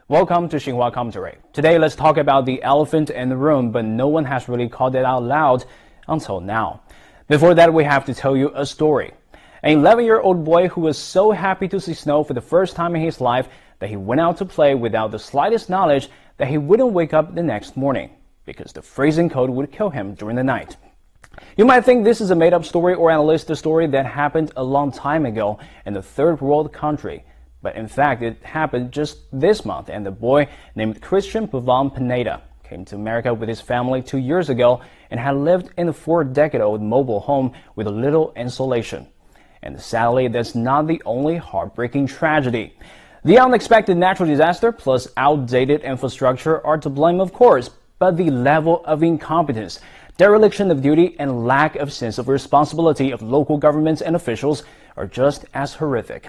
Welcome to Xinhua Commentary. Today, let's talk about the elephant in the room, but no one has really called it out loud until now. Before that, we have to tell you a story. An 11-year-old boy who was so happy to see snow for the first time in his life that he went out to play without the slightest knowledge that he wouldn't wake up the next morning because the freezing cold would kill him during the night. You might think this is a made-up story or at least a story that happened a long time ago in a third world country. But in fact, it happened just this month, and the boy named Christian Pineda came to America with his family 2 years ago and had lived in a 4-decade-old mobile home with little insulation. And sadly, that's not the only heartbreaking tragedy. The unexpected natural disaster plus outdated infrastructure are to blame, of course, but the level of incompetence, dereliction of duty, and lack of sense of responsibility of local governments and officials are just as horrific.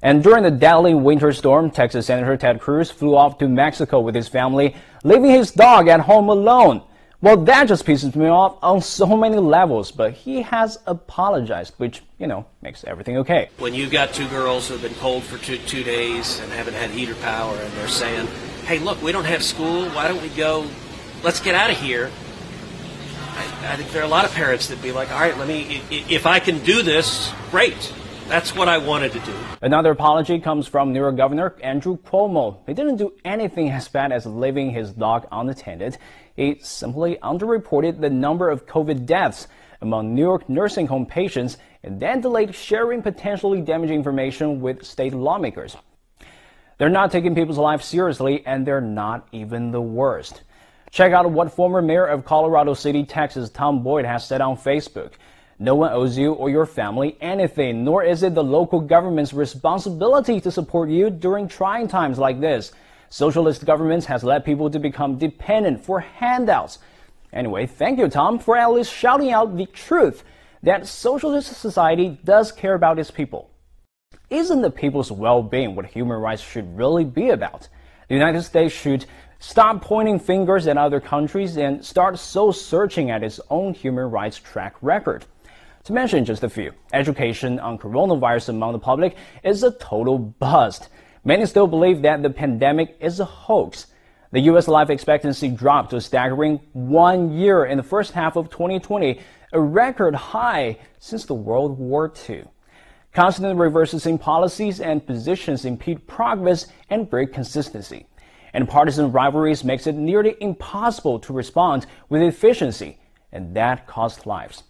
And during the deadly winter storm, Texas Senator Ted Cruz flew off to Mexico with his family, leaving his dog at home alone. Well, that just pisses me off on so many levels, but he has apologized, which, makes everything okay. When you've got two girls who have been cold for two days and haven't had heater power, and they're saying, hey, look, we don't have school, why don't we go, let's get out of here. I think there are a lot of parents that'd be like, all right, if I can do this, great. That's what I wanted to do. Another apology comes from New York Governor Andrew Cuomo. He didn't do anything as bad as leaving his dog unattended. He simply underreported the number of COVID deaths among New York nursing home patients and then delayed sharing potentially damaging information with state lawmakers. They're not taking people's lives seriously, and they're not even the worst. Check out what former mayor of Colorado City, Texas, Tom Boyd has said on Facebook. No one owes you or your family anything, nor is it the local government's responsibility to support you during trying times like this. Socialist governments has led people to become dependent for handouts. Anyway, thank you, Tom, for at least shouting out the truth that socialist society does care about its people. Isn't the people's well-being what human rights should really be about? The United States should stop pointing fingers at other countries and start soul-searching at its own human rights track record. To mention just a few, education on coronavirus among the public is a total bust. Many still believe that the pandemic is a hoax. The U.S. life expectancy dropped to a staggering 1 year in the first half of 2020, a record high since the World War II. Constant reverses in policies and positions impede progress and break consistency. And partisan rivalries makes it nearly impossible to respond with efficiency, and that costs lives.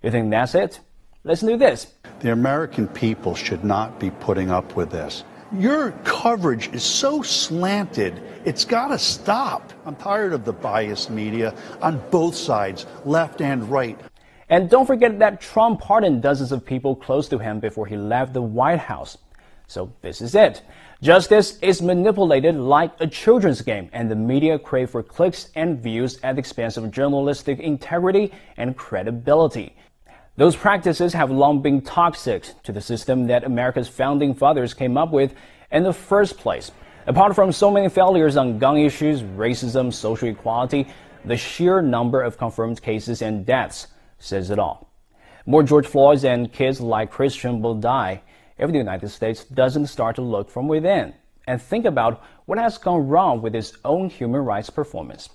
You think that's it? Listen to this. The American people should not be putting up with this. Your coverage is so slanted, it's got to stop. I'm tired of the biased media on both sides, left and right. And don't forget that Trump pardoned dozens of people close to him before he left the White House. So this is it. Justice is manipulated like a children's game, and the media crave for clicks and views at the expense of journalistic integrity and credibility. Those practices have long been toxic to the system that America's founding fathers came up with in the first place. Apart from so many failures on gun issues, racism, social equality, the sheer number of confirmed cases and deaths says it all. More George Floyds and kids like Christian will die if the United States doesn't start to look from within and think about what has gone wrong with its own human rights performance.